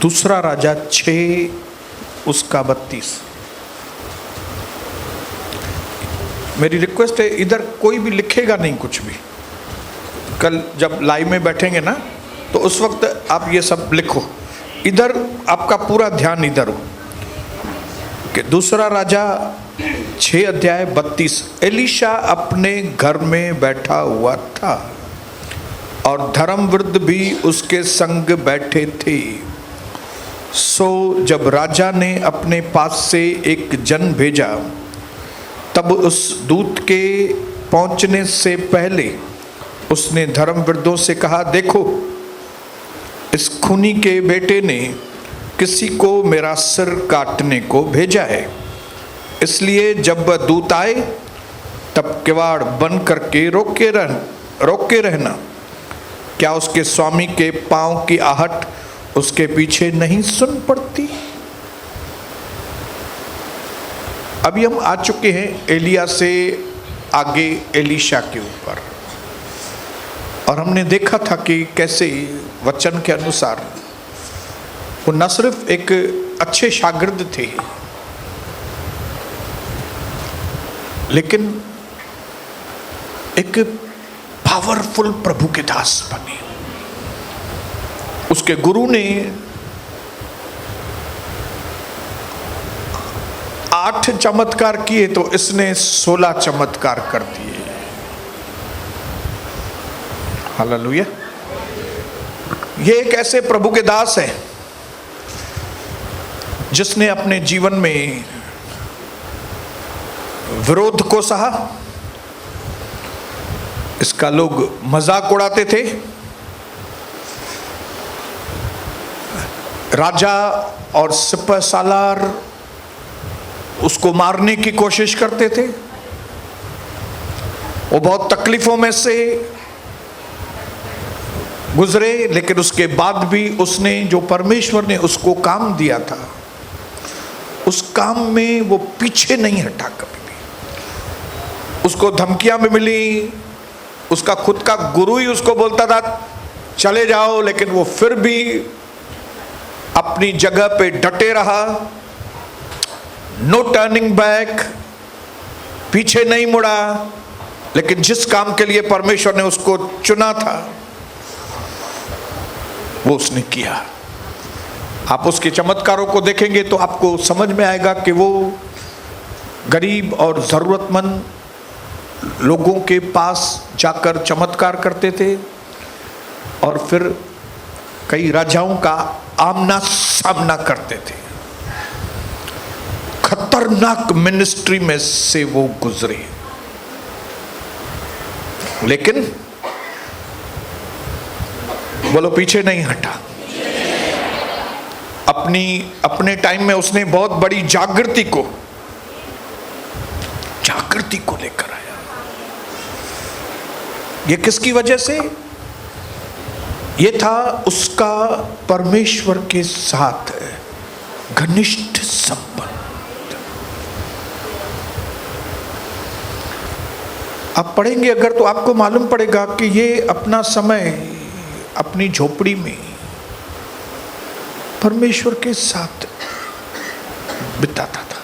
दूसरा राजा 6 उसका 32। मेरी रिक्वेस्ट है, इधर कोई भी लिखेगा नहीं कुछ भी। कल जब लाइव में बैठेंगे ना तो उस वक्त आप ये सब लिखो। इधर आपका पूरा ध्यान इधर हो कि दूसरा राजा 6 अध्याय 32। एलीशा अपने घर में बैठा हुआ था और धर्मवृद्ध भी उसके संग बैठे थे। सो जब राजा ने अपने पास से एक जन भेजा, तब उस दूत के पहुंचने से पहले उसने धर्मवृद्धों से कहा, देखो, इस खूनी के बेटे ने किसी को मेरा सिर काटने को भेजा है। इसलिए जब वह दूत आए तब किवाड़ बंद करके रोके रहना। क्या उसके स्वामी के पांव की आहट उसके पीछे नहीं सुन पड़ती? अभी हम आ चुके हैं एलिया से आगे एलीशा के ऊपर, और हमने देखा था कि कैसे वचन के अनुसार वो न सिर्फ एक अच्छे शागिर्द थे, लेकिन एक पावरफुल प्रभु के दास बने। उसके गुरु ने 8 चमत्कार किए तो इसने 16 चमत्कार कर दिए। हालेलुया। ये एक ऐसे प्रभु के दास है जिसने अपने जीवन में विरोध को सहा। इसका लोग मजाक उड़ाते थे, राजा और सिपह सालार उसको मारने की कोशिश करते थे। वो बहुत तकलीफों में से गुजरे, लेकिन उसके बाद भी उसने जो परमेश्वर ने उसको काम दिया था, उस काम में वो पीछे नहीं हटा कभी भी। उसको धमकियां भी मिली, उसका खुद का गुरु ही उसको बोलता था चले जाओ, लेकिन वो फिर भी अपनी जगह पे डटे रहा। नो टर्निंग बैक, पीछे नहीं मुड़ा। लेकिन जिस काम के लिए परमेश्वर ने उसको चुना था वो उसने किया। आप उसके चमत्कारों को देखेंगे तो आपको समझ में आएगा कि वो गरीब और ज़रूरतमंद लोगों के पास जाकर चमत्कार करते थे और फिर कई राजाओं का आमना सामना करते थे। खतरनाक मिनिस्ट्री में से वो गुजरे, लेकिन बोलो पीछे नहीं हटा। अपने टाइम में उसने बहुत बड़ी जागृति को लेकर आया। ये किसकी वजह से? ये था उसका परमेश्वर के साथ घनिष्ठ संबंध। आप पढ़ेंगे अगर तो आपको मालूम पड़ेगा कि ये अपना समय अपनी झोपड़ी में परमेश्वर के साथ बिताता था।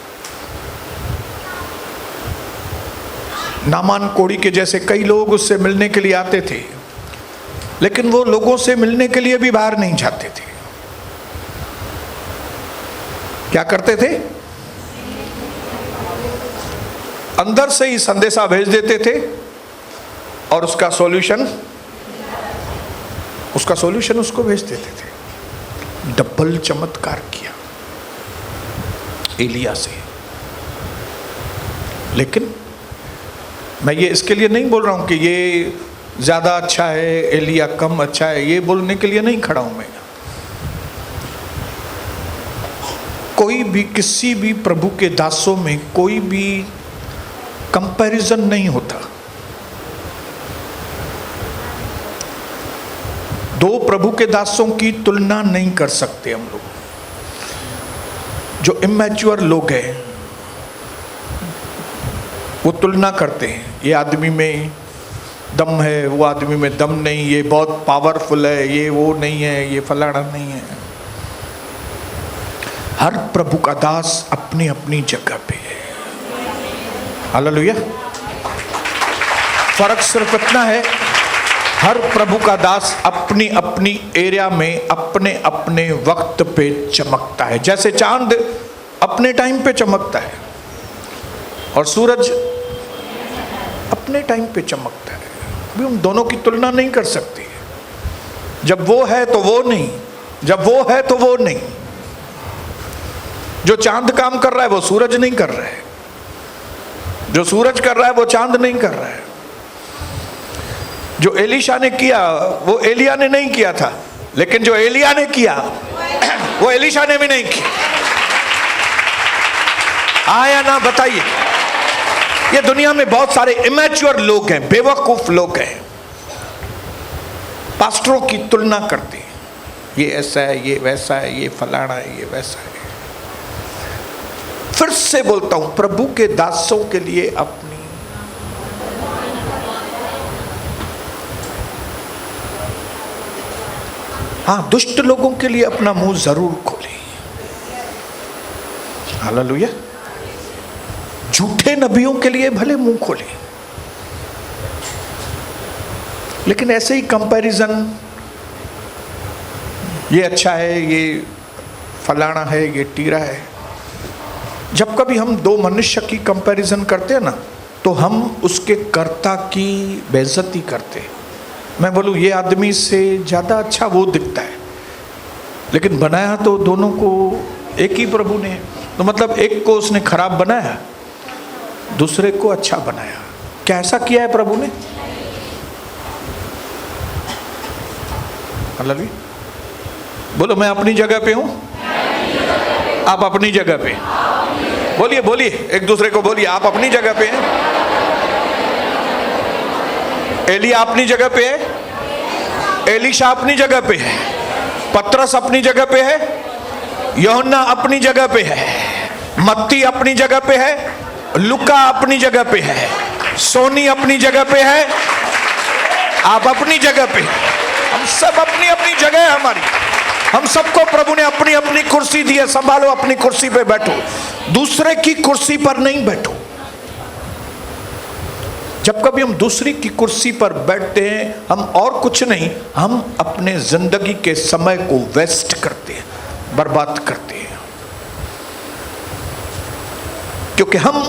नामान कोढ़ी के जैसे कई लोग उससे मिलने के लिए आते थे, लेकिन वो लोगों से मिलने के लिए भी बाहर नहीं जाते थे। क्या करते थे? अंदर से ही संदेशा भेज देते थे और उसका सॉल्यूशन उसको भेज देते थे। डबल चमत्कार किया एलिया से। लेकिन मैं ये इसके लिए नहीं बोल रहा हूं कि ये ज्यादा अच्छा है, एलिया कम अच्छा है, ये बोलने के लिए नहीं खड़ा हूं मैं। कोई भी किसी भी प्रभु के दासों में कोई भी कंपैरिजन नहीं होता। दो प्रभु के दासों की तुलना नहीं कर सकते हम लोग। जो इमैच्योर लोग हैं वो तुलना करते हैं, ये आदमी में दम है, वो आदमी में दम नहीं, ये बहुत पावरफुल है, ये वो नहीं है, ये फलाना नहीं है। हर प्रभु का दास अपनी अपनी जगह पे है। हालेलुया। फर्क सिर्फ इतना है, हर प्रभु का दास अपनी अपनी एरिया में अपने अपने वक्त पे चमकता है। जैसे चांद अपने टाइम पे चमकता है और सूरज अपने टाइम पे चमकता है। अभी हम दोनों की तुलना नहीं कर सकते। जब वो है तो वो नहीं, जब वो है तो वो नहीं। जो चांद काम कर रहा है वो सूरज नहीं कर रहा है, जो सूरज कर रहा है वो चांद नहीं कर रहा है। जो एलीशा ने किया वो एलिया ने नहीं किया था, लेकिन जो एलिया ने किया वो एलीशा ने भी नहीं किया। आया ना, बताइए। ये दुनिया में बहुत सारे इमैच्योर लोग हैं, बेवकूफ लोग हैं, पास्टरों की तुलना करते हैं, ये ऐसा है, ये वैसा है, ये फलाना है, ये वैसा है। फिर से बोलता हूं, प्रभु के दासों के लिए अपनी दुष्ट लोगों के लिए अपना मुंह जरूर खोले। हालेलुया। झूठे नबियों के लिए भले मुंह खोले, लेकिन ऐसे ही कंपैरिजन, ये अच्छा है, ये फलाना है, ये टीरा है। जब कभी हम दो मनुष्य की कंपैरिजन करते हैं ना, तो हम उसके कर्ता की बेइज्जती करते हैं। मैं बोलूं ये आदमी से ज़्यादा अच्छा वो दिखता है, लेकिन बनाया तो दोनों को एक ही प्रभु ने। तो मतलब एक को उसने खराब बनाया, दूसरे को अच्छा बनाया। क्या ऐसा किया है प्रभु ने? हालेलुया। बोलो मैं अपनी जगह पे हूं, आप अपनी जगह पे। बोलिए बोलिए, एक दूसरे को बोलिए, आप अपनी जगह पे हैं। एलिया अपनी जगह पे है, एलीशा अपनी जगह पे है, पतरस अपनी जगह पे है, यूहन्ना अपनी जगह पे है, मत्ती अपनी जगह पे है, लुका अपनी जगह पे है, सोनी अपनी जगह पे है, आप अपनी जगह पे। हम सब अपनी अपनी जगह है हमारी। हम सबको प्रभु ने अपनी अपनी कुर्सी दी है। संभालो अपनी कुर्सी पे बैठो, दूसरे की कुर्सी पर नहीं बैठो। जब कभी हम दूसरी की कुर्सी पर बैठते हैं, हम और कुछ नहीं, हम अपने जिंदगी के समय को वेस्ट करते हैं, बर्बाद करते हैं। क्योंकि हम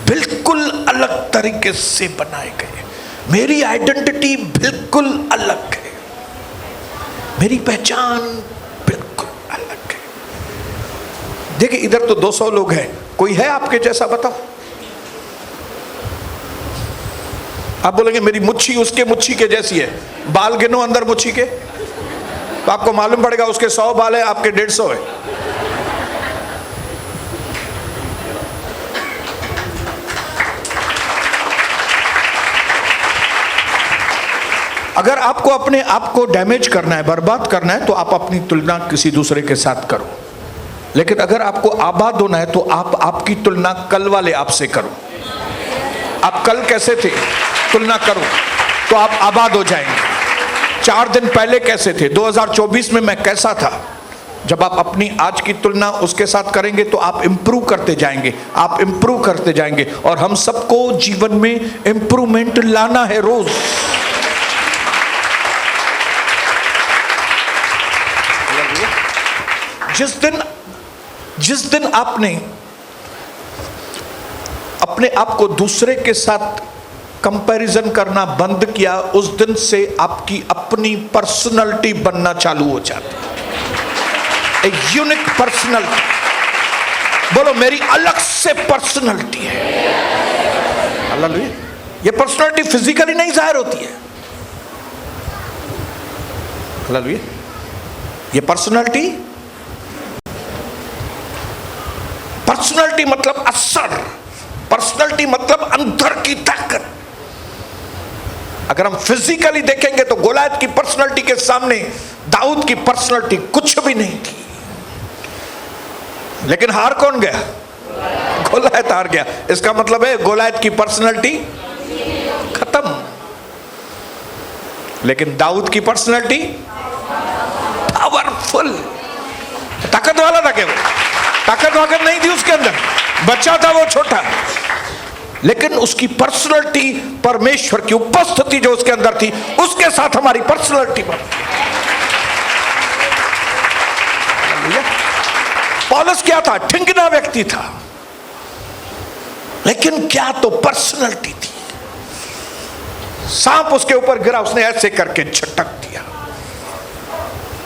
बिल्कुल अलग तरीके से बनाए गए। मेरी आइडेंटिटी बिल्कुल अलग है, मेरी पहचान बिल्कुल अलग है। देखिए इधर तो 200 लोग हैं, कोई है आपके जैसा? बताओ। आप बोलेंगे मेरी मुच्छी उसके मुच्छी के जैसी है। बाल गिनो अंदर मुच्छी के, तो आपको मालूम पड़ेगा उसके 100 बाल है, आपके 150 है। अगर आपको अपने आप को डैमेज करना है, बर्बाद करना है, तो आप अपनी तुलना किसी दूसरे के साथ करो। लेकिन अगर आपको आबाद होना है, तो आप आपकी तुलना कल वाले आपसे करो। आप कल कैसे थे, तुलना करो तो आप आबाद हो जाएंगे। 4 दिन पहले कैसे थे, 2024 में मैं कैसा था। जब आप अपनी आज की तुलना उसके साथ करेंगे तो आप इंप्रूव करते जाएंगे, आप इंप्रूव करते जाएंगे। और हम सबको जीवन में इंप्रूवमेंट लाना है रोज। जिस दिन आपने अपने आप को दूसरे के साथ कंपैरिजन करना बंद किया, उस दिन से आपकी अपनी पर्सनालिटी बनना चालू हो जाती है। एक यूनिक पर्सनालिटी। बोलो मेरी अलग से पर्सनालिटी है। हालेलुया। ये पर्सनालिटी फिजिकली नहीं जाहिर होती है। हालेलुया। ये पर्सनालिटी मतलब असर, पर्सनालिटी मतलब अंदर की ताकत। अगर हम फिजिकली देखेंगे तो गोलायत की पर्सनालिटी के सामने दाऊद की पर्सनालिटी कुछ भी नहीं थी। लेकिन हार कौन गया? गोलायत हार गया। इसका मतलब है गोलायत की पर्सनालिटी खत्म, लेकिन दाऊद की पर्सनालिटी पावरफुल, ताकत वाला था। सके। वो ताकत वाकत नहीं थी उसके अंदर, बच्चा था वो छोटा, लेकिन उसकी पर्सनैलिटी, परमेश्वर की उपस्थिति जो उसके अंदर थी, उसके साथ हमारी पर्सनैलिटी बन गई। पौलुस क्या था? ठिंगना व्यक्ति था, लेकिन क्या तो पर्सनैलिटी थी। सांप उसके ऊपर गिरा, उसने ऐसे करके झटक दिया,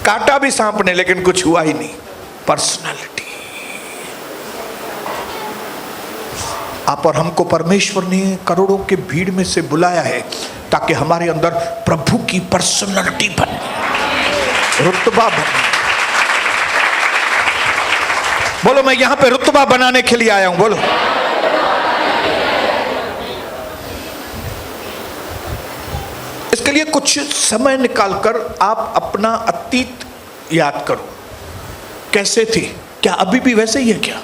काटा भी सांप ने, लेकिन कुछ हुआ ही नहीं। पर्सनैलिटी। आप और हमको परमेश्वर ने करोड़ों के भीड़ में से बुलाया है ताकि हमारे अंदर प्रभु की पर्सनैलिटी बने, रुतबा बने। बोलो, मैं यहां पे रुतबा बनाने के लिए आया हूं। बोलो, इसके लिए कुछ समय निकालकर आप अपना अतीत याद करो। कैसे थे? क्या अभी भी वैसे ही है क्या?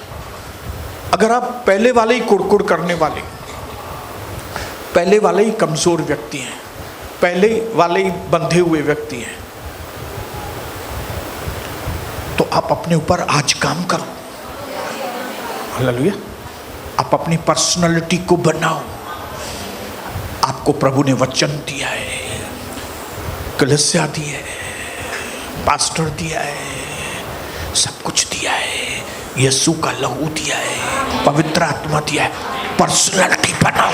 अगर आप पहले वाले ही कुड़कुड़ करने वाले, पहले वाले ही कमजोर व्यक्ति हैं, पहले वाले ही बंधे हुए व्यक्ति हैं, तो आप अपने ऊपर आज काम करो। हालेलुया। आप अपनी पर्सनालिटी को बनाओ। आपको प्रभु ने वचन दिया है, कलीसिया दी है, पास्टर दिया है, सब कुछ दिया है, यीशु का लहू दिया है, पवित्र आत्मा दिया है। पर्सनालिटी बनाओ।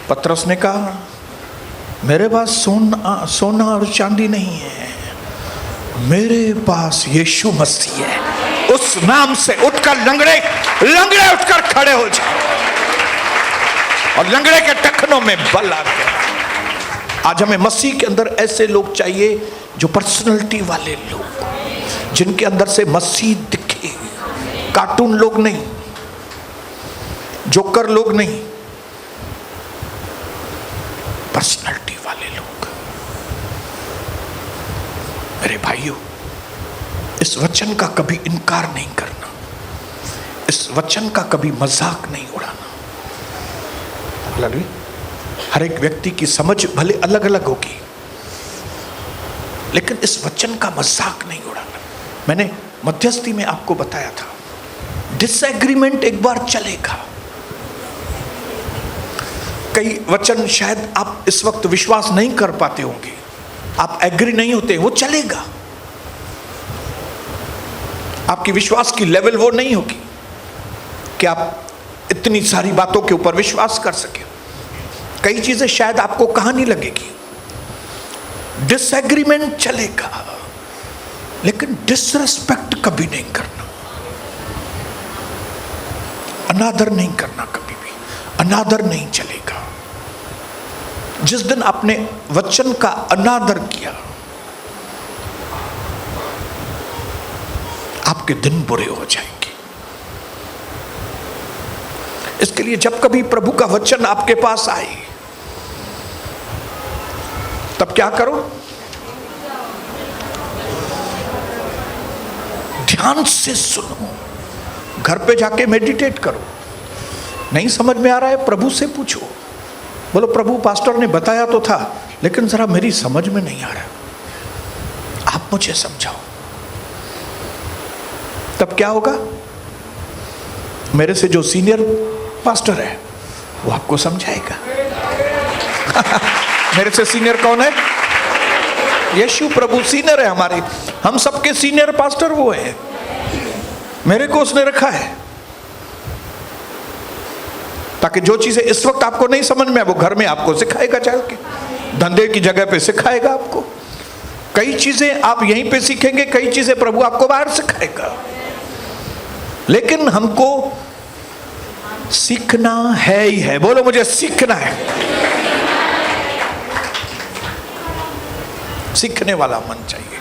पतरस ने कहा, मेरे पास सोना और चांदी नहीं है, मेरे पास यीशु मसीह है। उस नाम से उठकर लंगड़े उठकर खड़े हो जाओ, और लंगड़े के टखनों में बल आ गया। आज हमें मसीह के अंदर ऐसे लोग चाहिए जो पर्सनैलिटी वाले लोग, जिनके अंदर से मसीह दिखे। कार्टून लोग नहीं, जोकर लोग नहीं, पर्सनैलिटी वाले लोग। मेरे भाइयों, इस वचन का कभी इनकार नहीं करना, इस वचन का कभी मजाक नहीं उड़ाना। हर एक व्यक्ति की समझ भले अलग अलग होगी, लेकिन इस वचन का मजाक नहीं उड़ाना। मैंने मध्यस्थी में आपको बताया था, डिसएग्रीमेंट एक बार चलेगा। कई वचन शायद आप इस वक्त विश्वास नहीं कर पाते होंगे, आप एग्री नहीं होते, वो चलेगा। आपकी विश्वास की लेवल वो नहीं होगी कि आप इतनी सारी बातों के ऊपर विश्वास कर सके। कई चीजें शायद आपको कहानी लगेगी, डिसएग्रीमेंट चलेगा, लेकिन डिसरेस्पेक्ट कभी नहीं करना, अनादर नहीं करना, कभी भी अनादर नहीं चलेगा। जिस दिन आपने वचन का अनादर किया, आपके दिन बुरे हो जाएंगे। इसके लिए जब कभी प्रभु का वचन आपके पास आए, तब क्या करो? ध्यान से सुनो, घर पे जाके मेडिटेट करो। नहीं समझ में आ रहा है, प्रभु से पूछो। बोलो, प्रभु पास्टर ने बताया तो था, लेकिन जरा मेरी समझ में नहीं आ रहा, आप मुझे समझाओ। तब क्या होगा? मेरे से जो सीनियर पास्टर है वो आपको समझाएगा। मेरे से सीनियर कौन है? यीशु प्रभु सीनियर है हमारे, हम सबके सीनियर पास्टर वो है। मेरे को उसने रखा है ताकि जो चीजें इस वक्त आपको नहीं समझ में है, वो घर में आपको सिखाएगा, चल के धंधे की जगह पे सिखाएगा आपको। कई चीजें आप यहीं पे सीखेंगे, कई चीजें प्रभु आपको बाहर सिखाएगा। लेकिन हमको सीखना है ही है। बोलो, मुझे सीखना है। सीखने वाला मन चाहिए,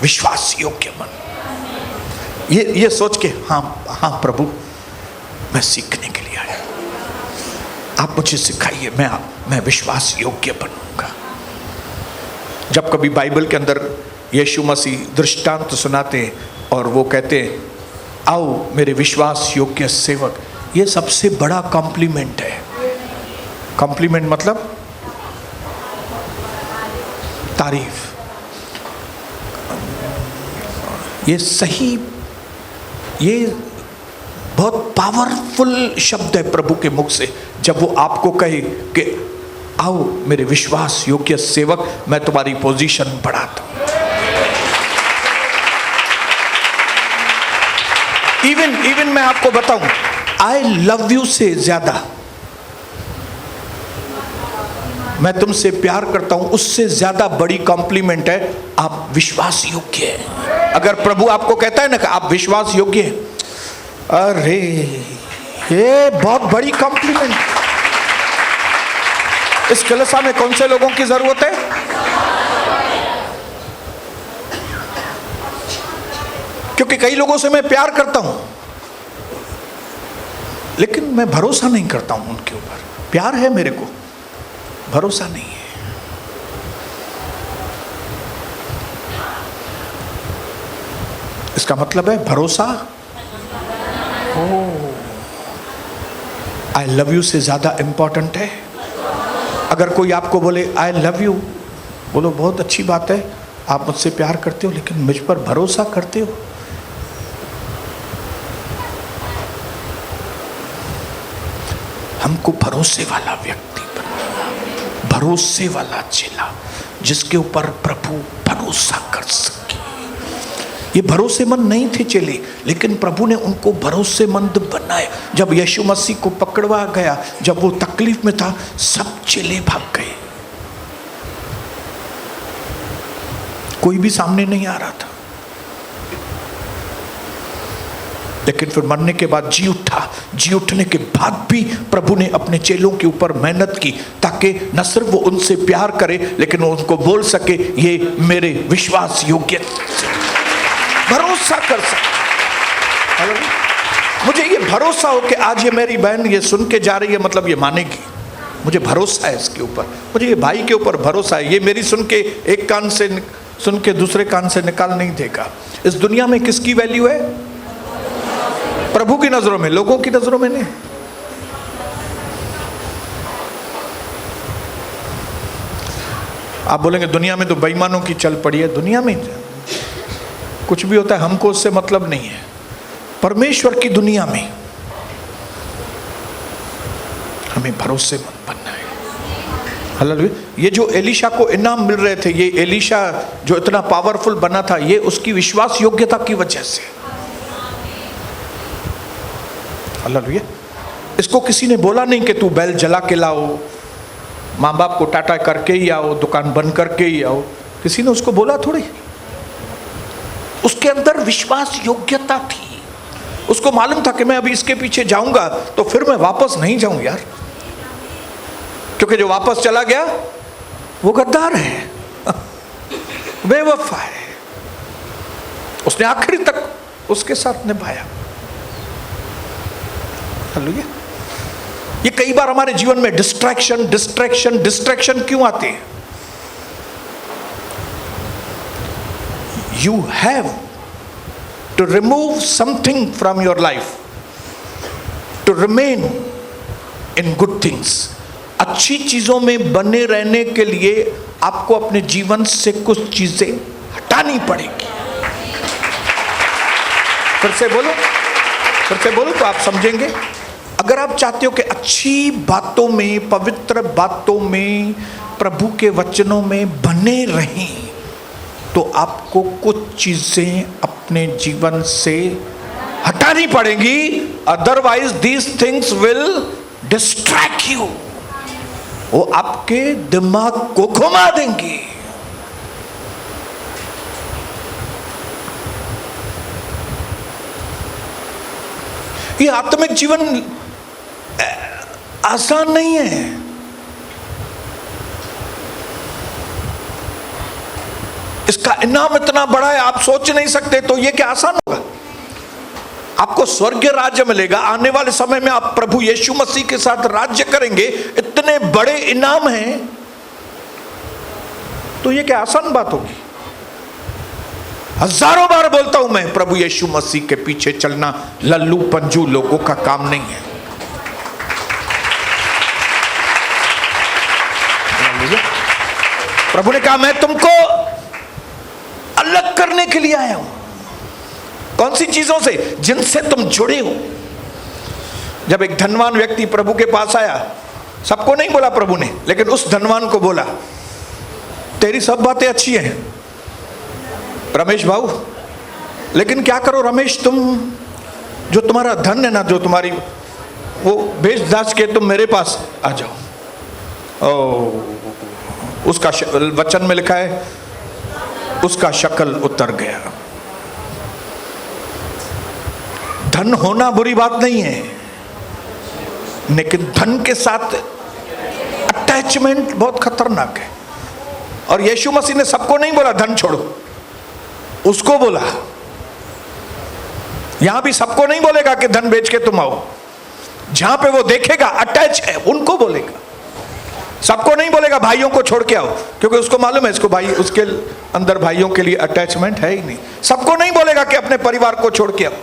विश्वास योग्य मन। ये सोच के हाँ प्रभु, मैं सीखने के लिए आया, आप मुझे सिखाइए, मैं विश्वास योग्य बनूंगा। जब कभी बाइबल के अंदर यीशु मसीह दृष्टांत सुनाते और वो कहते, आओ मेरे विश्वास योग्य सेवक, ये सबसे बड़ा कॉम्प्लीमेंट है। कॉम्प्लीमेंट मतलब तारीफ। ये सही, ये बहुत पावरफुल शब्द है प्रभु के मुख से, जब वो आपको कहे कि आओ मेरे विश्वास योग्य सेवक, मैं तुम्हारी पोजीशन बढ़ाता हूं। इवन मैं आपको बताऊं, आई लव यू से ज्यादा मैं तुमसे प्यार करता हूं, उससे ज्यादा बड़ी कॉम्प्लीमेंट है आप विश्वास योग्य हैं। अगर प्रभु आपको कहता है ना कि आप विश्वास योग्य हैं, अरे ये बहुत बड़ी कॉम्प्लीमेंट। इस कलसा में कौन से लोगों की जरूरत है? क्योंकि कई लोगों से मैं प्यार करता हूं, लेकिन मैं भरोसा नहीं करता हूं उनके ऊपर। प्यार है मेरे को, भरोसा नहीं है। इसका मतलब है भरोसा आई लव यू से ज्यादा इंपॉर्टेंट है। अगर कोई आपको बोले आई लव यू, बोलो बहुत अच्छी बात है, आप मुझसे प्यार करते हो, लेकिन मुझ पर भरोसा करते हो? हमको भरोसे वाला व्यक्ति बनना, भरोसे वाला चेला, जिसके ऊपर प्रभु भरोसा कर सके। ये भरोसेमंद नहीं थे चेले, लेकिन प्रभु ने उनको भरोसेमंद बनाया। जब यीशु मसीह को पकड़वा गया, जब वो तकलीफ में था, सब चेले भाग गए, कोई भी सामने नहीं आ रहा था। लेकिन फिर मरने के बाद जी उठा। जी उठने के बाद भी प्रभु ने अपने चेलों के ऊपर मेहनत की, ताकि न सिर्फ वो उनसे प्यार करे, लेकिन वो उनको बोल सके ये मेरे विश्वास योग्य, भरोसा कर सके। मुझे ये भरोसा हो कि आज ये मेरी बहन ये सुन के जा रही है, मतलब ये मानेगी, मुझे भरोसा है इसके ऊपर, मुझे ये भाई के ऊपर भरोसा है, ये मेरी सुन के एक कान से सुन के दूसरे कान से निकाल नहीं देगा। इस दुनिया में किसकी वैल्यू है? प्रभु की नजरों में, लोगों की नजरों में नहीं। आप बोलेंगे दुनिया में तो बेईमानों की चल पड़ी है। दुनिया में कुछ भी होता है, हमको उससे मतलब नहीं है। परमेश्वर की दुनिया में हमें भरोसेमंद बनना है। हालेलुया। ये जो एलीशा को इनाम मिल रहे थे, ये एलीशा जो इतना पावरफुल बना था, ये उसकी विश्वास योग्यता की वजह से। हालेलुया। इसको किसी ने बोला नहीं कि तू बैल जला के लाओ, माँ बाप को टाटा करके ही आओ, दुकान बंद करके ही आओ। किसी ने उसको बोला थोड़ी। उसके अंदर विश्वास योग्यता थी। उसको मालूम था कि मैं अभी इसके पीछे जाऊंगा तो फिर मैं वापस नहीं जाऊं यार, क्योंकि जो वापस चला गया वो गद्दार है, बेवफा है। उसने आखिरी तक उसके साथ निभाया। हालेलुया। ये कई बार हमारे जीवन में डिस्ट्रैक्शन डिस्ट्रैक्शन डिस्ट्रैक्शन क्यों आते हैं? You have to remove something from your life to remain in good things. अच्छी चीजों में बने रहने के लिए आपको अपने जीवन से कुछ चीजें हटानी पड़ेगी। फिर से बोलो तो आप समझेंगे। अगर आप चाहते हो कि अच्छी बातों में, पवित्र बातों में, प्रभु के वचनों में बने रहें, तो आपको कुछ चीजें अपने जीवन से हटानी पड़ेंगी। Otherwise these things will distract you. वो आपके दिमाग को घुमा देंगी। ये आत्मिक जीवन आसान नहीं है। इसका इनाम इतना बड़ा है, आप सोच नहीं सकते। तो ये क्या आसान होगा? आपको स्वर्गीय राज्य मिलेगा। आने वाले समय में आप प्रभु यीशु मसीह के साथ राज्य करेंगे। इतने बड़े इनाम हैं, तो ये क्या आसान बात होगी? हजारों बार बोलता हूं मैं, प्रभु यीशु मसीह के पीछे चलना लल्लू पंजू लोगों का काम नहीं है। प्रभु ने कहा मैं तुमको अलग करने के लिए आया हूं। कौन सी चीजों से? जिनसे तुम जुड़े हो। जब एक धनवान व्यक्ति प्रभु के पास आया, सबको नहीं बोला प्रभु ने, लेकिन उस धनवान को बोला, तेरी सब बातें अच्छी हैं रमेश भाऊ, लेकिन क्या करो रमेश, तुम जो तुम्हारा धन है ना, जो तुम्हारी वो बेच दाच के तुम मेरे पास आ जाओ। उसका वचन में लिखा है, उसका शक्ल उतर गया। धन होना बुरी बात नहीं है, लेकिन धन के साथ अटैचमेंट बहुत खतरनाक है। और यीशु मसीह ने सबको नहीं बोला धन छोड़ो, उसको बोला। यहां भी सबको नहीं बोलेगा कि धन बेच के तुम आओ। जहां पे वो देखेगा अटैच है, उनको बोलेगा। सबको नहीं बोलेगा भाइयों को छोड़ के आओ, क्योंकि उसको मालूम है इसको भाई, उसके अंदर भाइयों के लिए अटैचमेंट है ही नहीं। सबको नहीं बोलेगा कि अपने परिवार को छोड़ के आओ,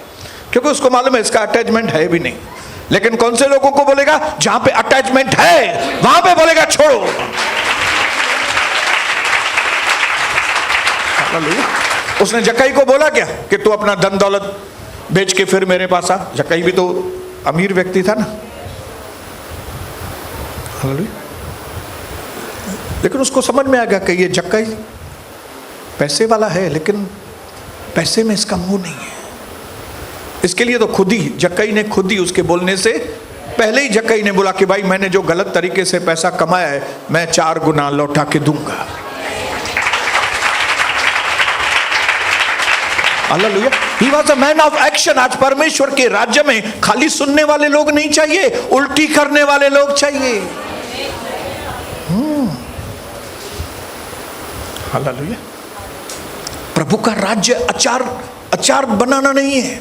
क्योंकि उसको मालूम है इसका अटैचमेंट है भी नहीं। लेकिन कौन से लोगों को बोलेगा? जहां पे अटैचमेंट है वहां पे बोलेगा छोड़ो। उसने जक्कई को बोला क्या कि तू अपना धन दौलत बेच के फिर मेरे पास आ? जक्कई भी तो अमीर व्यक्ति था ना। लेकिन उसको समझ में आ गया कि ये जक्कई पैसे वाला है, लेकिन पैसे में इसका मुंह नहीं है। इसके लिए तो खुद ही जक्कई ने, खुद ही उसके बोलने से पहले ही जक्कई ने बोला कि भाई मैंने जो गलत तरीके से पैसा कमाया है मैं 4 गुना लौटा के दूंगा। Hallelujah. He was a man of action. आज परमेश्वर के राज्य में खाली सुनने वाले लोग नहीं चाहिए, उल्टी करने वाले लोग चाहिए। हालेलुया। प्रभु का राज्य अचार बनाना नहीं है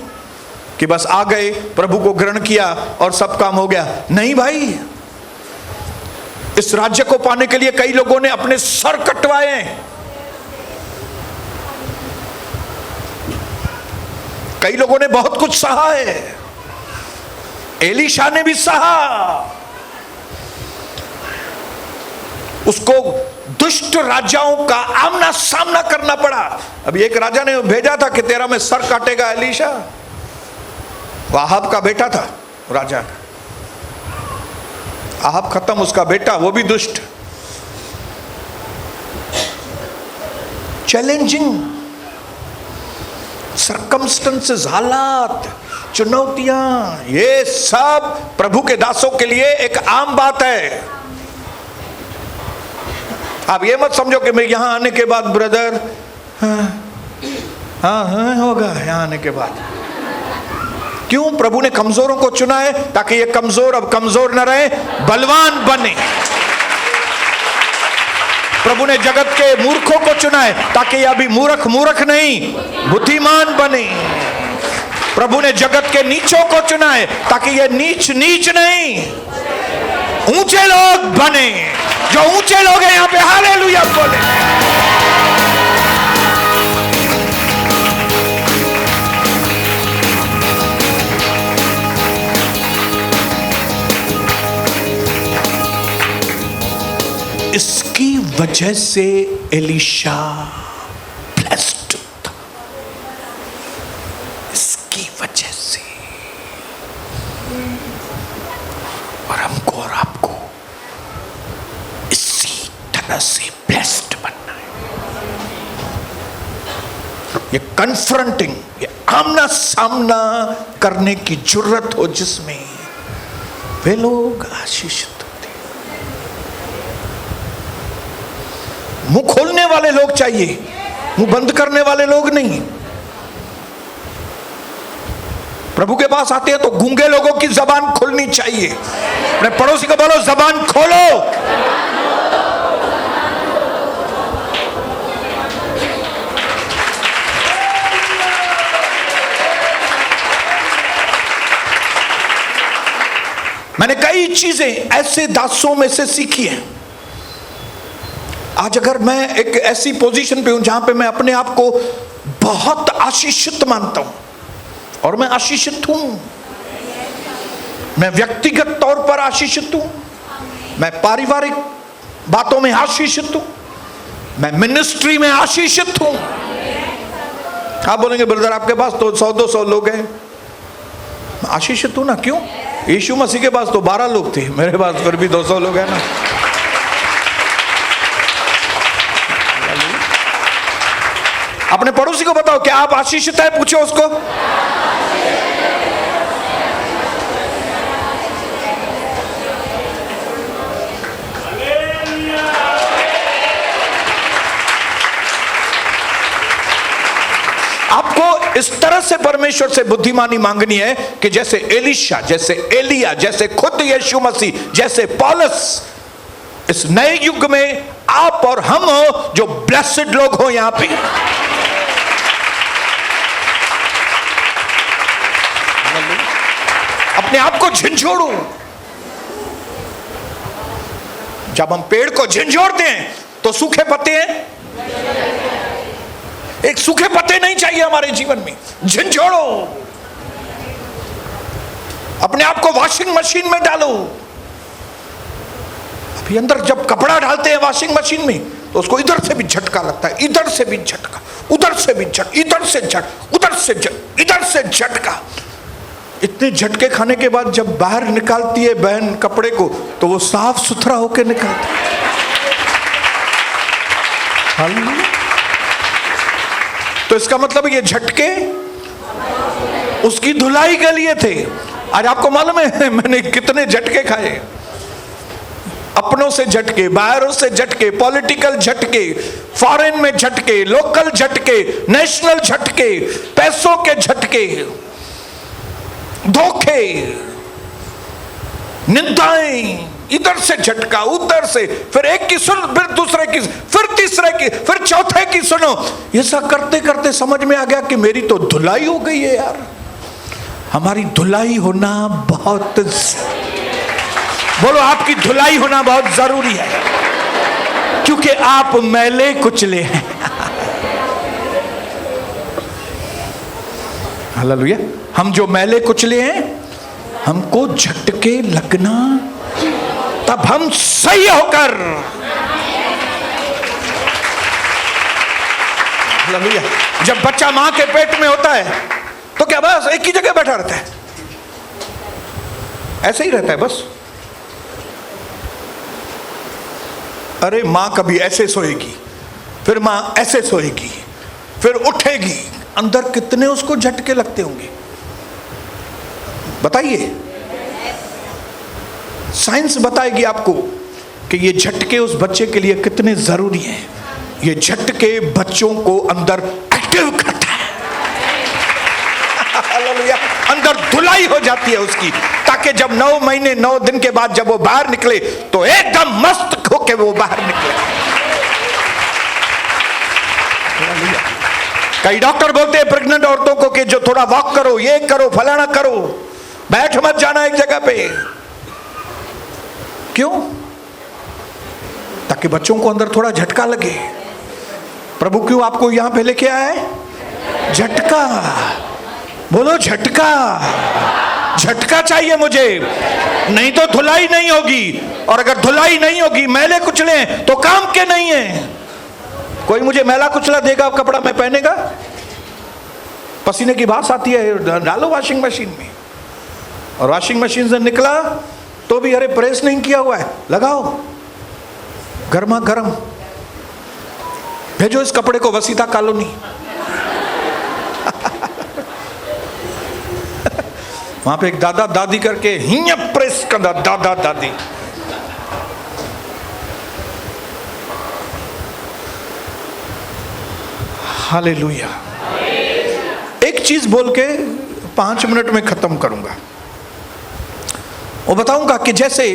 कि बस आ गए, प्रभु को ग्रहण किया और सब काम हो गया। नहीं भाई, इस राज्य को पाने के लिए कई लोगों ने अपने सर कटवाए हैं। कई लोगों ने बहुत कुछ सहा है। एलीशा ने भी सहा। उसको दुष्ट राजाओं का आमना सामना करना पड़ा। अभी एक राजा ने भेजा था कि तेरा में सर काटेगा एलीशा। आहाब का बेटा था राजा का। आहाब खत्म, उसका बेटा वो भी दुष्ट। चैलेंजिंग सर्कमस्टेंसेस, हालात, चुनौतियां, ये सब प्रभु के दासों के लिए एक आम बात है। आप ये मत समझो कि मैं यहां आने के बाद ब्रदर हाँ होगा यहां आने के बाद। क्यों? प्रभु ने कमजोरों को चुना है ताकि ये कमजोर अब कमजोर न रहे, बलवान बने। प्रभु ने जगत के मूर्खों को चुना है ताकि ये अभी मूर्ख नहीं, बुद्धिमान बने। प्रभु ने जगत के नीचों को चुना है ताकि ये नीच नहीं, ऊंचे लोग बने। जो ऊंचे लोग हैं यहां पे हालेलुया बोले। इसकी वजह से एलीशा ब्लेस्ड था। इसकी वजह से। और हमको और आपको इसी तरह से ब्लेस्ड बनना है। ये कन्फ्रंटिंग, ये आमना सामना करने की जरूरत हो, जिसमें वे लोग आशीषित। मुंह खोलने वाले लोग चाहिए, मुंह बंद करने वाले लोग नहीं। प्रभु के पास आते हैं तो गूंगे लोगों की जबान खुलनी चाहिए। अपने पड़ोसी को बोलो जबान खोलो। मैंने कई चीजें ऐसे दासों में से सीखी हैं। आज अगर मैं एक ऐसी पोजीशन पे हूं जहां पे मैं अपने आप को बहुत आशीषित मानता हूं, और मैं आशीषित हूं, मैं व्यक्तिगत तौर पर आशीषित हूं, मैं पारिवारिक बातों में आशीषित हूं, मैं मिनिस्ट्री में आशीषित हूं। आप बोलेंगे ब्रदर आपके पास तो 100-200 लोग हैं। आशीषित हूं ना, क्यों? यीशु मसीह के पास तो 12 लोग थे, मेरे पास फिर भी 200 लोग हैं ना। अपने पड़ोसी को बताओ, क्या आप आशीषित है? पूछो उसको। आपको इस तरह से परमेश्वर से बुद्धिमानी मांगनी है कि जैसे एलीशा, जैसे एलिया, जैसे खुद यीशु मसीह, जैसे पौलुस, इस नए युग में आप और हम हो जो ब्लेस्ड लोग हो यहां पे। अपने आप को झंझोड़ो। जब हम पेड़ को झंझोड़ते हैं तो सूखे पत्ते हैं, एक सूखे पत्ते नहीं चाहिए हमारे जीवन में। झंझोड़ो, अपने आप को वॉशिंग मशीन में डालो। अभी अंदर जब कपड़ा डालते हैं वॉशिंग मशीन में तो उसको इधर से भी झटका लगता है, इधर से भी झटका, उधर से भी झटका, इधर से झटका, उधर से झटका, इधर से झटका। इतने झटके खाने के बाद जब बाहर निकालती है बहन कपड़े को तो वो साफ सुथरा होकर निकलता है। तो इसका मतलब ये झटके उसकी धुलाई के लिए थे। आज आपको मालूम है मैंने कितने झटके खाए, अपनों से झटके, बाहरों से झटके, पॉलिटिकल झटके, फॉरेन में झटके, लोकल झटके, नेशनल झटके, पैसों के झटके, धोखे, निंदाएं, इधर से झटका, उधर से, फिर एक की सुन, फिर दूसरे की, फिर तीसरे की, फिर चौथे की सुनो। ये सब करते करते समझ में आ गया कि मेरी तो धुलाई हो गई है यार। हमारी धुलाई होना बहुत, बोलो आपकी धुलाई होना बहुत जरूरी है, क्योंकि आप मैले कुचले हैं। हालेलुया। हम जो मैले कुचले हैं, हमको झटके लगना, तब हम सही होकर, हालेलुया। जब बच्चा मां के पेट में होता है तो क्या बस एक ही जगह बैठा रहता है? ऐसे ही रहता है बस। अरे मां कभी ऐसे सोएगी, फिर मां ऐसे सोएगी, फिर उठेगी, अंदर कितने उसको झटके लगते होंगे बताइए। साइंस बताएगी आपको कि ये झटके उस बच्चे के लिए कितने जरूरी हैं। ये झटके बच्चों को अंदर एक्टिव करता है। हालेलुया। अंदर धुलाई हो जाती है उसकी, ताकि जब 9 महीने 9 दिन के बाद जब वो बाहर निकले तो एकदम मस्त होके वो बाहर निकले। कई डॉक्टर बोलते हैं प्रेग्नेंट औरतों को कि जो थोड़ा वॉक करो, ये करो, फलाना करो, बैठ मत जाना एक जगह पे। क्यों? ताकि बच्चों को अंदर थोड़ा झटका लगे। प्रभु क्यों आपको यहां पे लेके आया है? झटका। बोलो झटका। झटका चाहिए मुझे, नहीं तो धुलाई नहीं होगी। और अगर धुलाई नहीं होगी, मैले कुचले तो काम के नहीं है। कोई मुझे मैला कुचला देगा, कपड़ा मैं पहनेगा? पसीने की बात आती है, डालो वॉशिंग मशीन में, और वॉशिंग मशीन से निकला तो भी अरे प्रेस नहीं किया हुआ है, लगाओ गर्मा गर्म, भेजो इस कपड़े को वसीता कॉलोनी। वहां पे एक दादा दादी करके हिया प्रेस का दादा दादी। हालेलुया। एक चीज बोल के 5 मिनट में खत्म करूंगा। वो बताऊंगा कि जैसे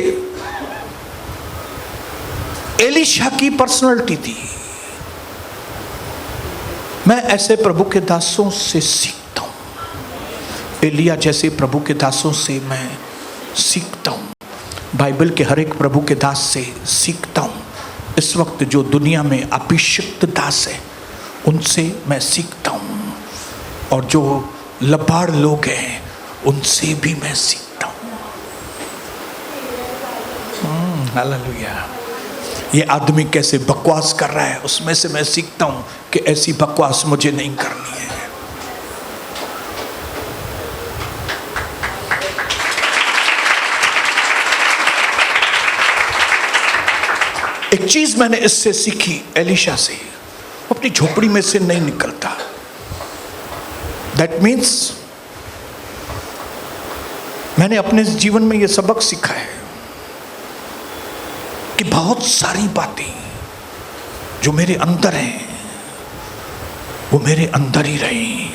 एलीशा की पर्सनालिटी थी, मैं ऐसे प्रभु के दासों से सीखता हूं। एलिया जैसे प्रभु के दासों से मैं सीखता हूं। बाइबल के हर एक प्रभु के दास से सीखता हूं। इस वक्त जो दुनिया में अभिषिक्त दास है उनसे मैं सीखता हूं, और जो लबाड़ लोग हैं उनसे भी मैं सीखता हूं। हालेलुया। ये आदमी कैसे बकवास कर रहा है, उसमें से मैं सीखता हूं कि ऐसी बकवास मुझे नहीं करनी है। एक चीज मैंने इससे सीखी, एलिशा से, वो अपनी झोपड़ी में से नहीं निकलता। दैट मीन्स मैंने अपने जीवन में यह सबक सीखा है कि बहुत सारी बातें जो मेरे अंदर हैं वो मेरे अंदर ही रही।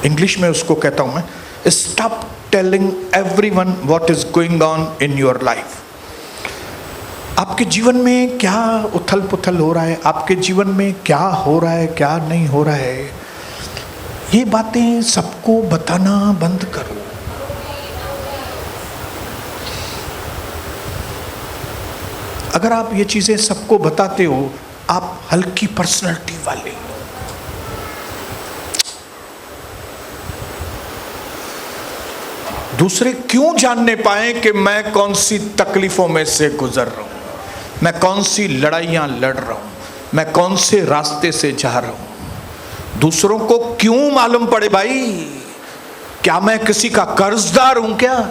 इंग्लिश में उसको कहता हूं मैं, stop telling everyone what is going on in your life. आपके जीवन में क्या उथल पुथल हो रहा है, आपके जीवन में क्या हो रहा है, क्या नहीं हो रहा है, ये बातें सबको बताना बंद करो। अगर आप ये चीजें सबको बताते हो, आप हल्की पर्सनैलिटी वाले। दूसरे क्यों जानने पाए कि मैं कौन सी तकलीफों में से गुजर रहा हूं, मैं कौन सी लड़ाइयां लड़ रहा हूं, मैं कौन से रास्ते से जा रहा हूं। दूसरों को क्यों मालूम पड़े भाई? क्या मैं किसी का कर्जदार हूं क्या?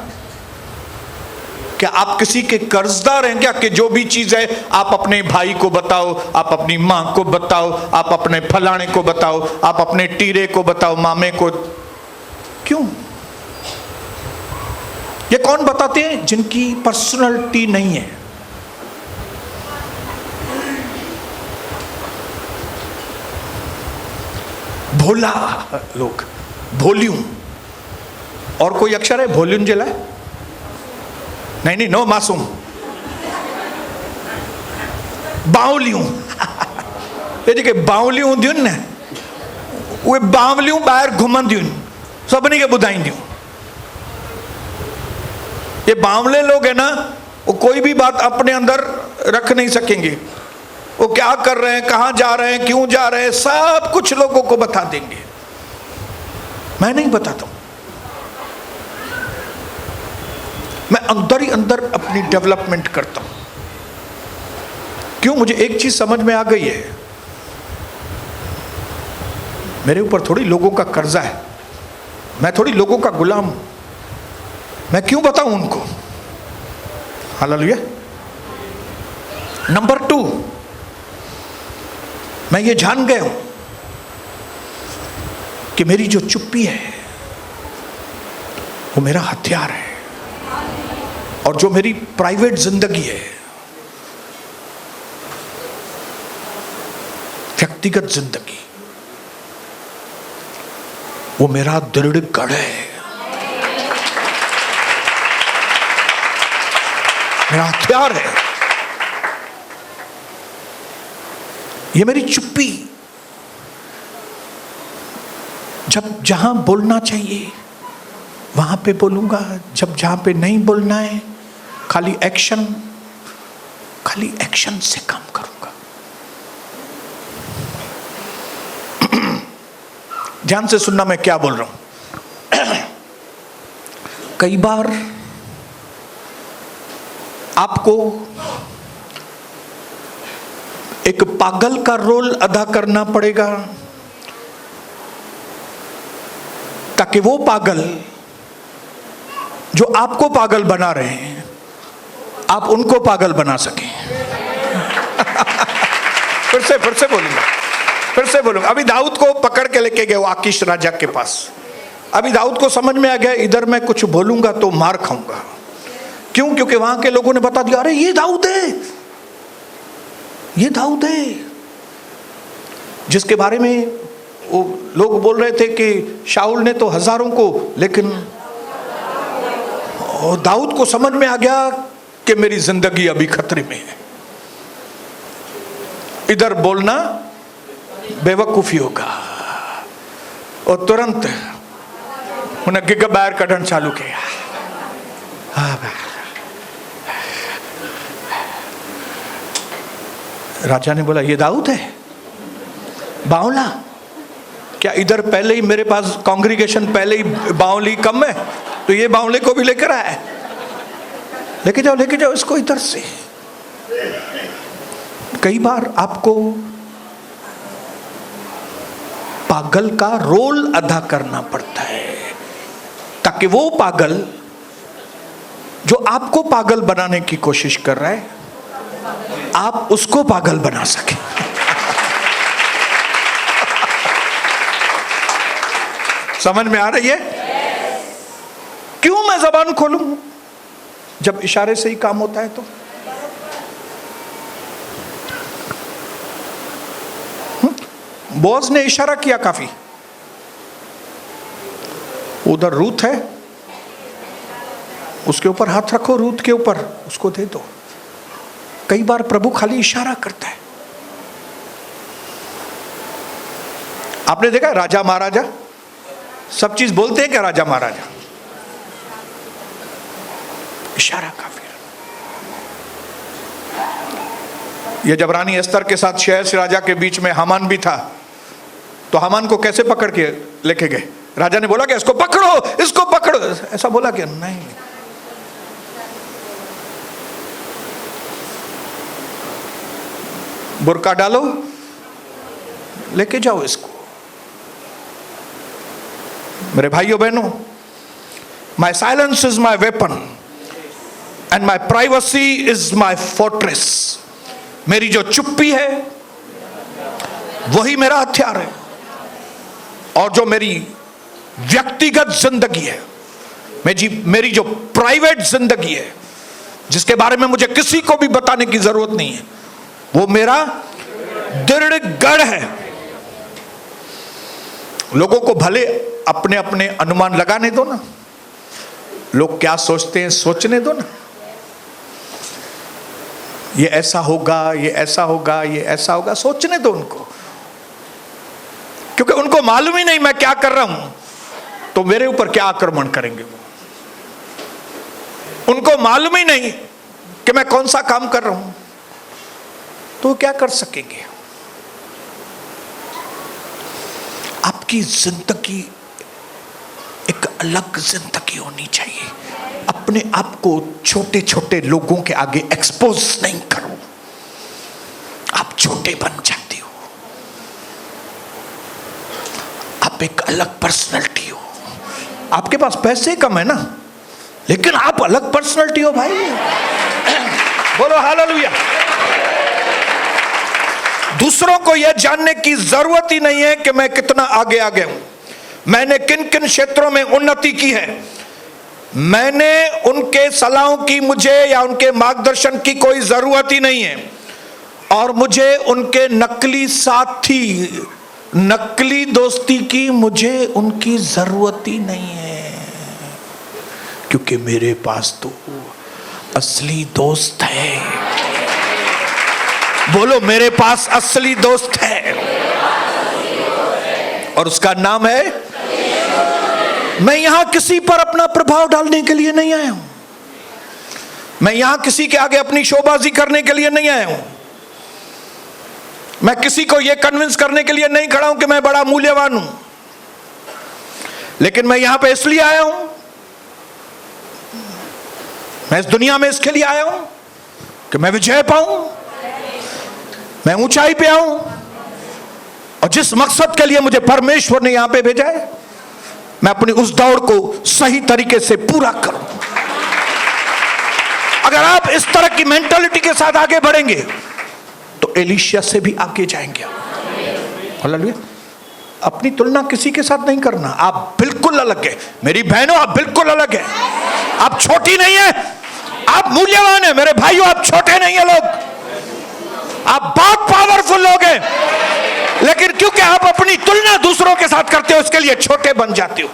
क्या आप किसी के कर्जदार हैं क्या कि जो भी चीज है आप अपने भाई को बताओ, आप अपनी मां को बताओ, आप अपने फलाने को बताओ, आप अपने टीरे को बताओ, मामे को? क्यों? ये कौन बताते हैं? जिनकी पर्सनालिटी नहीं है। भोला लोग, भोलियूं। और कोई अक्षर है भोलियूं जिला? नहीं, नो मासूम। बावलियूं। ये जेके बावलियूं हूंदियूं न, उहे बावलियूं ॿाहिरि घुमंदियूं सभिनी खे ॿुधाईंदियूं। ये बावले लोग है ना, वो कोई भी बात अपने अंदर रख नहीं सकेंगे। वो क्या कर रहे हैं, कहां जा रहे हैं, क्यों जा रहे हैं, सब कुछ लोगों को बता देंगे। मैं नहीं बताता हूं, मैं अंदर ही अंदर अपनी डेवलपमेंट करता हूं। क्यों? मुझे एक चीज समझ में आ गई है, मेरे ऊपर थोड़ी लोगों का कर्जा है, मैं थोड़ी लोगों का गुलाम हूं। मैं क्यों बताऊं उनको? हालेलुया। नंबर 2, मैं ये जान गया हूं कि मेरी जो चुप्पी है वो मेरा हथियार है, और जो मेरी प्राइवेट जिंदगी है, व्यक्तिगत जिंदगी, वो मेरा दृढ़ गढ़ है, मेरा हथियार है। ये मेरी चुप्पी, जब जहां बोलना चाहिए वहां पे बोलूंगा, जब जहां पे नहीं बोलना है खाली एक्शन से काम करूंगा। ध्यान से सुनना मैं क्या बोल रहा हूं। कई बार आपको एक पागल का रोल अदा करना पड़ेगा ताकि वो पागल जो आपको पागल बना रहे हैं, आप उनको पागल बना सकें। फिर से बोलूंगा। अभी दाऊद को पकड़ के लेके गए वो आकीश राजा के पास। अभी दाऊद को समझ में आ गया इधर मैं कुछ बोलूंगा तो मार खाऊंगा। क्यों? क्योंकि वहां के लोगों ने बता दिया, अरे ये दाऊद है, ये दाऊद है, जिसके बारे में वो लोग बोल रहे थे कि शाऊल ने तो हजारों को, लेकिन दाऊद को समझ में आ गया कि मेरी जिंदगी अभी खतरे में है। इधर बोलना बेवकूफी होगा। और तुरंत उन्हें गिग बाहर कढ़न चालू किया। राजा ने बोला, ये दाऊद है बावला? क्या इधर पहले ही मेरे पास कांग्रीगेशन पहले ही बावली कम है, तो ये बावले को भी लेकर आया है? लेके जाओ इसको इधर से। कई बार आपको पागल का रोल अदा करना पड़ता है ताकि वो पागल जो आपको पागल बनाने की कोशिश कर रहा है, आप उसको पागल बना सके। समझ में आ रही है? क्यों मैं जबान खोलूं जब इशारे से ही काम होता है? तो बॉस ने इशारा किया काफी, उधर रूथ है, उसके ऊपर हाथ रखो, रूथ के ऊपर उसको दे दो। कई बार प्रभु खाली इशारा करता है। आपने देखा राजा महाराजा सब चीज बोलते हैं क्या? राजा महाराजा इशारा काफी। ये जब रानी एस्तर के साथ शेष राजा के बीच में हामान भी था, तो हामान को कैसे पकड़ के लेके गए? राजा ने बोला कि इसको पकड़ो, इसको पकड़ो, ऐसा बोला क्या? नहीं, बुर्का डालो, लेके जाओ इसको। मेरे भाइयों बहनों, my silence is my weapon and my privacy is my fortress. मेरी जो चुप्पी है वही मेरा हथियार है, और जो मेरी व्यक्तिगत जिंदगी है, मेरी जो प्राइवेट जिंदगी है, जिसके बारे में मुझे किसी को भी बताने की जरूरत नहीं है, वो मेरा दृढ़ गढ़ है। लोगों को भले अपने अपने अनुमान लगाने दो ना, लोग क्या सोचते हैं सोचने दो ना। ये ऐसा होगा, ये ऐसा होगा, ये ऐसा होगा, सोचने दो उनको, क्योंकि उनको मालूम ही नहीं मैं क्या कर रहा हूं, तो मेरे ऊपर क्या आक्रमण करेंगे वो। उनको मालूम ही नहीं कि मैं कौन सा काम कर रहा हूं, तो क्या कर सकेंगे। आपकी जिंदगी एक अलग जिंदगी होनी चाहिए। अपने आप को छोटे छोटे लोगों के आगे एक्सपोज नहीं करो, आप छोटे बन जाते हो। आप एक अलग पर्सनैलिटी हो। आपके पास पैसे कम है ना, लेकिन आप अलग पर्सनैलिटी हो भाई। बोलो हालेलुया। दूसरों को यह जानने की जरूरत ही नहीं है कि मैं कितना आगे आ गया हूं, मैंने किन किन क्षेत्रों में उन्नति की है। मैंने उनके सलाहों की मुझे या उनके मार्गदर्शन की कोई जरूरत ही नहीं है, और मुझे उनके नकली साथी, नकली दोस्ती की मुझे उनकी जरूरत ही नहीं है, क्योंकि मेरे पास तो असली दोस्त है। बोलो, मेरे पास असली दोस्त है, और उसका नाम है। मैं यहां किसी पर अपना प्रभाव डालने के लिए नहीं आया हूं, मैं यहां किसी के आगे अपनी शोबाजी करने के लिए नहीं आया हूं, मैं किसी को यह कन्विंस करने के लिए नहीं खड़ा हूं कि मैं बड़ा मूल्यवान हूं, लेकिन मैं यहां पे इसलिए आया हूं, मैं इस दुनिया में इसके लिए आया हूं कि मैं विजय पाऊं, मैं ऊंचाई पे आऊं, और जिस मकसद के लिए मुझे परमेश्वर ने यहां पे भेजा है, मैं अपनी उस दौड़ को सही तरीके से पूरा करूं। अगर आप इस तरह की मेंटालिटी के साथ आगे बढ़ेंगे तो एलीशा से भी आगे जाएंगे। हालेलुया। अपनी तुलना किसी के साथ नहीं करना, आप बिल्कुल अलग है। मेरी बहनों, आप बिल्कुल अलग है, आप छोटी नहीं है, आप मूल्यवान है। मेरे भाइयों, आप छोटे नहीं है लोग, आप बहुत पावरफुल लोग हैं, लेकिन क्योंकि आप अपनी तुलना दूसरों के साथ करते हो, इसके लिए छोटे बन जाते हो।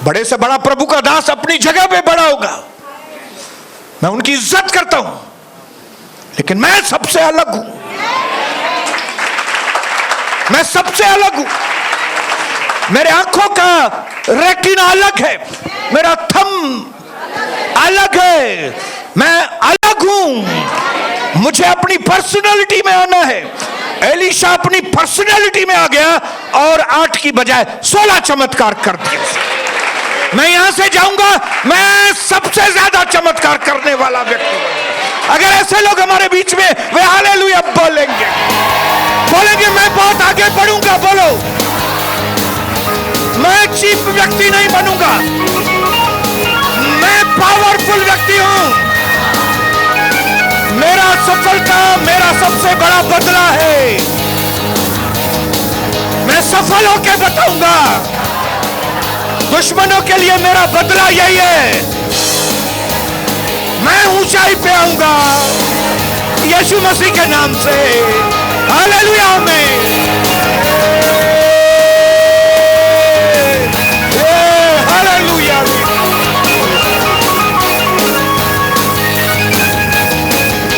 बड़े से बड़ा प्रभु का दास अपनी जगह पे बड़ा होगा, मैं उनकी इज्जत करता हूं, लेकिन मैं सबसे अलग हूं, मैं सबसे अलग हूं। मेरे आंखों का रेटिना अलग है, मेरा थंब अलग है, मैं अलग हूं, मुझे अपनी पर्सनालिटी में आना है। एलीशा अपनी पर्सनालिटी में आ गया और 8 की बजाय 16 चमत्कार कर दिए। मैं यहां से जाऊंगा, मैं सबसे ज्यादा चमत्कार करने वाला व्यक्ति बनूंगा। अगर ऐसे लोग हमारे बीच में, वे हालेलुया बोलेंगे, बोलेंगे मैं बहुत आगे बढ़ूंगा। बोलो, मैं चीप व्यक्ति नहीं बनूंगा, मैं पावरफुल व्यक्ति हूं। मेरा सफलता मेरा सबसे बड़ा बदला है। मैं सफल होकर बताऊंगा, दुश्मनों के लिए मेरा बदला यही है। मैं ऊंचाई पे आऊंगा यीशु मसीह के नाम से। हालेलुया आमीन।